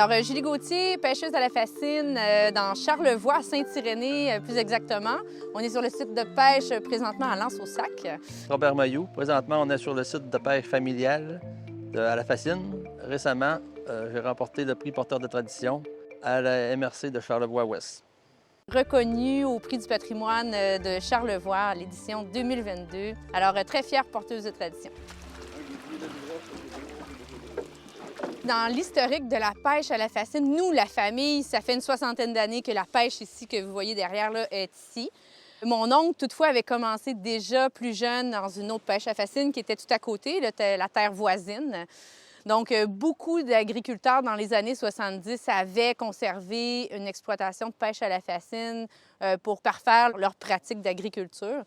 Alors, Julie Gauthier, pêcheuse à la Fascine dans Charlevoix, à Saint-Irénée plus exactement. On est sur le site de pêche présentement à L'Anse-au-Sac. Robert Mailloux. Présentement, on est sur le site de pêche familiale à la Fascine. Récemment, j'ai remporté le prix porteur de tradition à la MRC de Charlevoix-Ouest. Reconnue au prix du patrimoine de Charlevoix à l'édition 2022. Alors, très fière porteuse de tradition. Dans l'historique de la pêche à la Fascine, nous, la famille, ça fait une 60aine d'années que la pêche ici, que vous voyez derrière, là, est ici. Mon oncle, toutefois, avait commencé déjà plus jeune dans une autre pêche à Fascine qui était tout à côté, là, la terre voisine. Donc, beaucoup d'agriculteurs dans les années 70 avaient conservé une exploitation de pêche à la Fascine pour parfaire leur pratique d'agriculture.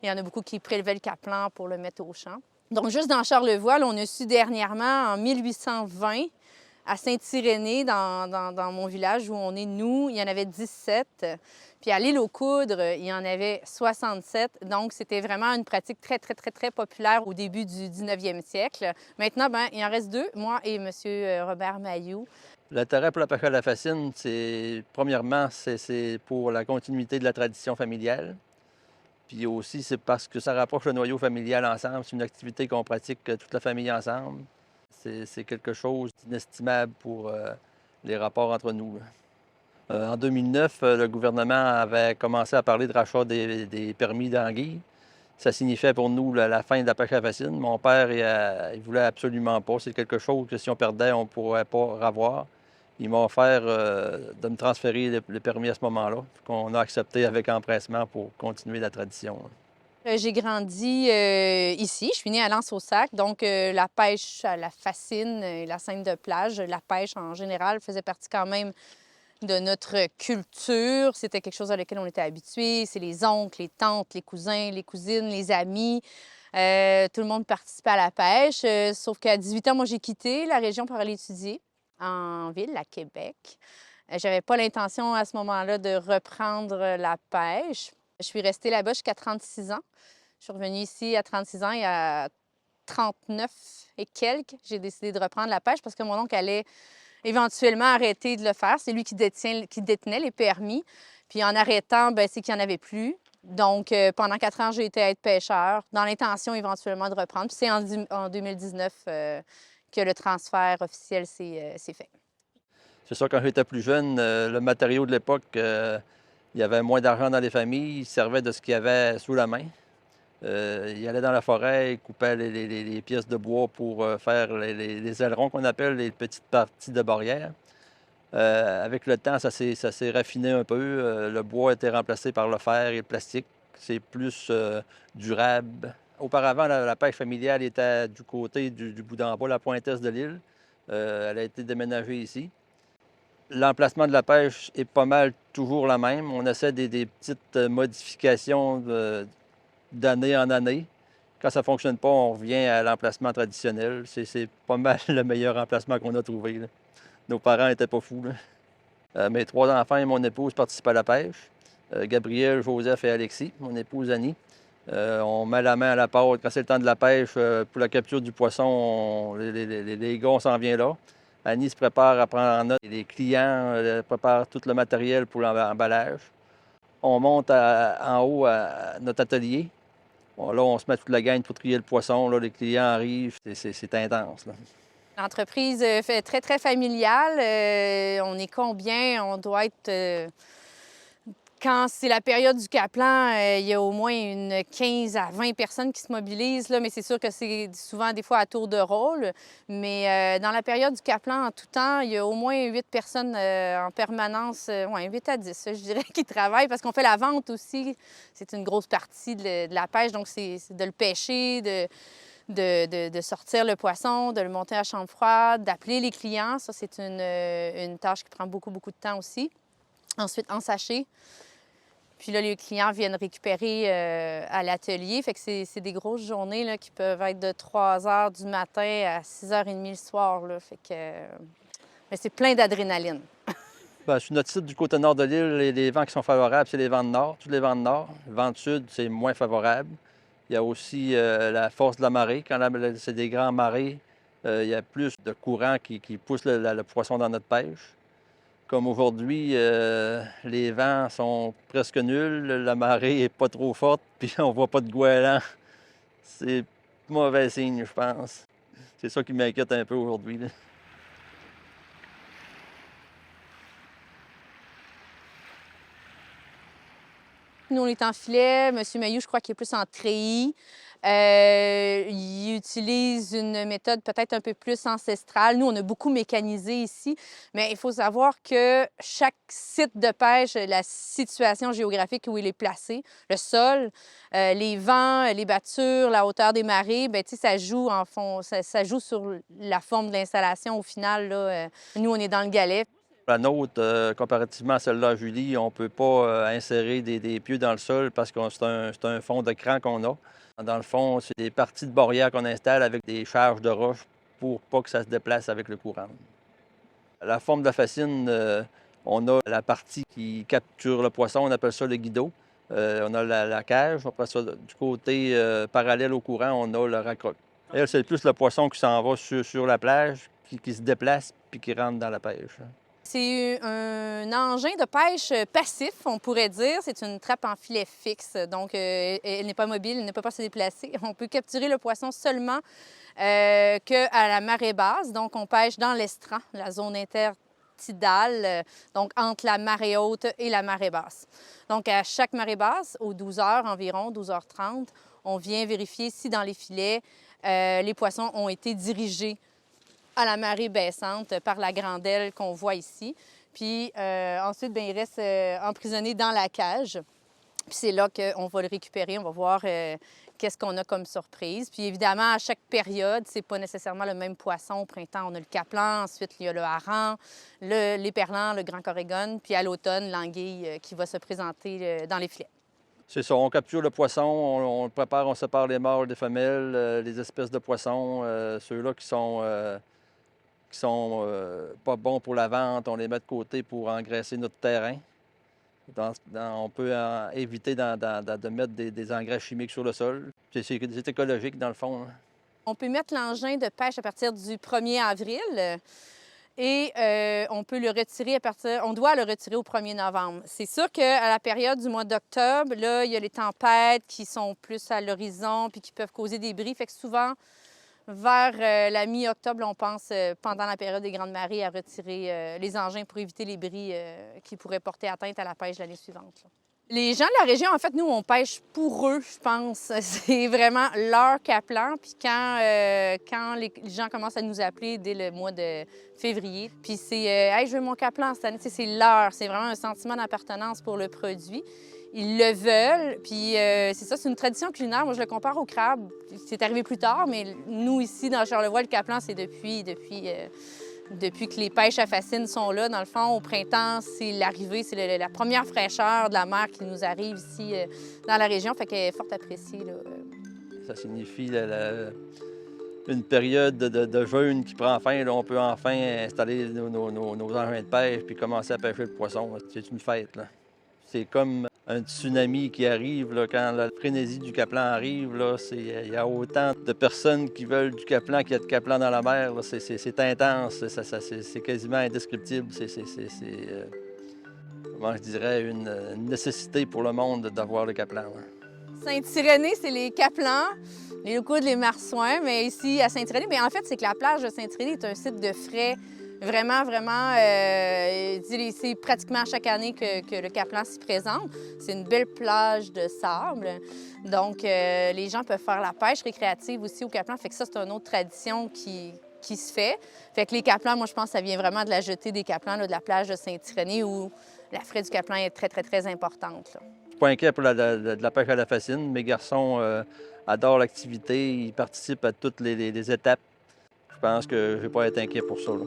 Il y en a beaucoup qui prélevaient le caplan pour le mettre au champ. Donc, juste dans Charlevoix, là, on a su dernièrement, en 1820, à Saint-Irénée, dans mon village où on est, nous, il y en avait 17. Puis à l'île aux Coudres, il y en avait 67. Donc, c'était vraiment une pratique très, très, très, très populaire au début du 19e siècle. Maintenant, bien, il en reste deux, moi et M. Robert Mailloux. L'intérêt pour la pêche à la Fascine, premièrement, c'est pour la continuité de la tradition familiale. Puis aussi, c'est parce que ça rapproche le noyau familial ensemble. C'est une activité qu'on pratique toute la famille ensemble. C'est quelque chose d'inestimable pour les rapports entre nous. En 2009, le gouvernement avait commencé à parler de rachat des permis d'anguilles. Ça signifiait pour nous la fin de la pêche à la Fascine. Mon père, il voulait absolument pas. C'est quelque chose que si on perdait, on ne pourrait pas avoir. Il m'a offert de me transférer le permis à ce moment-là, qu'on a accepté avec empressement pour continuer la tradition. J'ai grandi ici, je suis née à L'Anse-au-Sac, donc la pêche à la Fascine et la scène de plage, la pêche en général faisait partie quand même de notre culture. C'était quelque chose à laquelle on était habitué. C'est les oncles, les tantes, les cousins, les cousines, les amis. Tout le monde participait à la pêche, sauf qu'à 18 ans, moi, j'ai quitté la région pour aller étudier en ville, à Québec. J'avais pas l'intention à ce moment-là de reprendre la pêche. Je suis restée là-bas jusqu'à 36 ans. Je suis revenue ici à 36 ans et à 39 et quelques, j'ai décidé de reprendre la pêche parce que mon oncle allait éventuellement arrêter de le faire. C'est lui qui détenait les permis. Puis en arrêtant, bien, c'est qu'il n'y en avait plus. Donc, pendant 4 ans, j'ai été être pêcheur, dans l'intention éventuellement de reprendre. Puis c'est en 2019 que le transfert officiel s'est fait. C'est sûr, quand j'étais plus jeune, le matériau de l'époque, il y avait moins d'argent dans les familles. Il servait de ce qu'il y avait sous la main. Il allait dans la forêt, il coupait les pièces de bois pour faire les ailerons qu'on appelle, les petites parties de barrière. Avec le temps, ça s'est raffiné un peu. Le bois a été remplacé par le fer et le plastique. C'est plus durable. Auparavant, la pêche familiale était du côté du bout d'en bas, la pointe est de l'île. Elle a été déménagée ici. L'emplacement de la pêche est pas mal toujours la même. On essaie des petites modifications d'année en année. Quand ça ne fonctionne pas, on revient à l'emplacement traditionnel. C'est pas mal le meilleur emplacement qu'on a trouvé, là. Nos parents n'étaient pas fous, là. Mes 3 enfants et mon épouse participent à la pêche. Gabriel, Joseph et Alexis, mon épouse Annie. On met la main à la pâte quand c'est le temps de la pêche. Pour la capture du poisson, les gars, on s'en vient là. Annie se prépare à prendre en note. Les clients préparent tout le matériel pour l'emballage. On monte en haut à notre atelier. Bon, là, on se met toute la gang pour trier le poisson. Là, les clients arrivent. C'est intense, là. L'entreprise fait très, très familiale. On est combien? On doit être... Quand c'est la période du caplan, il y a au moins une 15 à 20 personnes qui se mobilisent, là, mais c'est sûr que c'est souvent des fois à tour de rôle. Mais dans la période du caplan, en tout temps, il y a au moins 8 personnes en permanence, 8 à 10, je dirais, qui travaillent parce qu'on fait la vente aussi. C'est une grosse partie de la pêche, donc c'est de le pêcher, de sortir le poisson, de le monter à chambre froide, d'appeler les clients. Ça, c'est une tâche qui prend beaucoup, beaucoup de temps aussi. Ensuite, en sachet. Puis là, les clients viennent récupérer à l'atelier. Fait que c'est des grosses journées là, qui peuvent être de 3 heures du matin à 6h30 le soir. Là. Fait que, mais c'est plein d'adrénaline. Bien, sur notre site du côté nord de l'île, les vents qui sont favorables, c'est les vents de nord, tous les vents de nord. Le vent de sud, c'est moins favorable. Il y a aussi la force de la marée. Quand c'est des grands marées, il y a plus de courant qui pousse le poisson dans notre pêche. Comme aujourd'hui, les vents sont presque nuls, la marée est pas trop forte, puis on voit pas de goéland. C'est mauvais signe, je pense. C'est ça qui m'inquiète un peu aujourd'hui, là. Nous, on est en filet. Monsieur Mailloux, je crois qu'il est plus en treillis. Il utilise une méthode peut-être un peu plus ancestrale. Nous, on a beaucoup mécanisé ici, mais il faut savoir que chaque site de pêche, la situation géographique où il est placé, le sol, les vents, les battures, la hauteur des marées, bien, ça joue en fond, ça joue sur la forme de l'installation au final. Là, nous, on est dans le galet. La nôtre, comparativement à celle-là à Julie, on ne peut pas insérer des pieux dans le sol parce que c'est un fond de cran qu'on a. Dans le fond, c'est des parties de barrière qu'on installe avec des charges de roche pour pas que ça se déplace avec le courant. La forme de la fascine, on a la partie qui capture le poisson, on appelle ça le guideau. On a la cage. Après ça, du côté parallèle au courant, on a le raccroche. Elle, c'est plus le poisson qui s'en va sur la plage, qui se déplace puis qui rentre dans la pêche. C'est un engin de pêche passif, on pourrait dire. C'est une trappe en filet fixe, donc elle n'est pas mobile, elle ne peut pas se déplacer. On peut capturer le poisson seulement qu'à la marée basse. Donc, on pêche dans l'estran, la zone intertidale, donc entre la marée haute et la marée basse. Donc, à chaque marée basse, aux 12 heures environ, 12h30, on vient vérifier si dans les filets, les poissons ont été dirigés à la marée baissante par la grandelle qu'on voit ici. Puis ensuite, bien, il reste emprisonné dans la cage. Puis c'est là qu'on va le récupérer, on va voir qu'est-ce qu'on a comme surprise. Puis évidemment, à chaque période, c'est pas nécessairement le même poisson. Au printemps, on a le caplan, ensuite il y a le hareng, l'éperlan, le grand corégone, puis à l'automne, l'anguille qui va se présenter dans les filets. C'est ça, on capture le poisson, on le prépare, on sépare les mâles des femelles, les espèces de poissons, ceux-là qui sont pas bons pour la vente, on les met de côté pour engraisser notre terrain. On peut éviter de mettre des engrais chimiques sur le sol. C'est écologique, dans le fond, hein. On peut mettre l'engin de pêche à partir du 1er avril et on peut le retirer on doit le retirer au 1er novembre. C'est sûr qu'à la période du mois d'octobre, là, il y a les tempêtes qui sont plus à l'horizon puis qui peuvent causer des bris. Fait que souvent, vers la mi-octobre, on pense, pendant la période des grandes marées, à retirer les engins pour éviter les bris qui pourraient porter atteinte à la pêche l'année suivante. Là. Les gens de la région, en fait, nous, on pêche pour eux, je pense. C'est vraiment leur caplan. Puis quand les gens commencent à nous appeler dès le mois de février, puis c'est Hey, je veux mon caplan cette année », c'est leur. C'est vraiment un sentiment d'appartenance pour le produit. Ils le veulent, puis c'est ça, c'est une tradition culinaire. Moi, je le compare au crabe. C'est arrivé plus tard, mais nous, ici, dans Charlevoix, le caplan, c'est depuis que les pêches à fascine sont là. Dans le fond, au printemps, c'est l'arrivée, c'est la première fraîcheur de la mer qui nous arrive ici dans la région, fait qu'elle est fort appréciée, là. Ça signifie une période de jeûne qui prend fin. Là, on peut enfin installer nos engins de pêche puis commencer à pêcher le poisson. C'est une fête, là. C'est comme un tsunami qui arrive, là, quand la frénésie du caplan arrive. Il y a autant de personnes qui veulent du caplan qu'il y a de caplan dans la mer. C'est intense, c'est quasiment indescriptible. Comment je dirais, une nécessité pour le monde d'avoir le caplan. Ouais. Saint-Irénée, c'est les caplans, les locaux les marsouins, mais ici, à Saint-Irénée, bien, en fait, c'est que la plage de Saint-Irénée est un site de frais. Vraiment, c'est pratiquement chaque année que le caplan s'y présente. C'est une belle plage de sable. Donc, les gens peuvent faire la pêche récréative aussi au caplan. Fait que ça, c'est une autre tradition qui se fait. Fait que les caplans, moi, je pense que ça vient vraiment de la jetée des caplans là, de la plage de Saint-Irénée où la fraie du caplan est très, très, très importante. Là. Je suis pas inquiet pour la pêche à la fascine. Mes garçons adorent l'activité. Ils participent à toutes les étapes. Je pense que je ne vais pas être inquiet pour ça, là.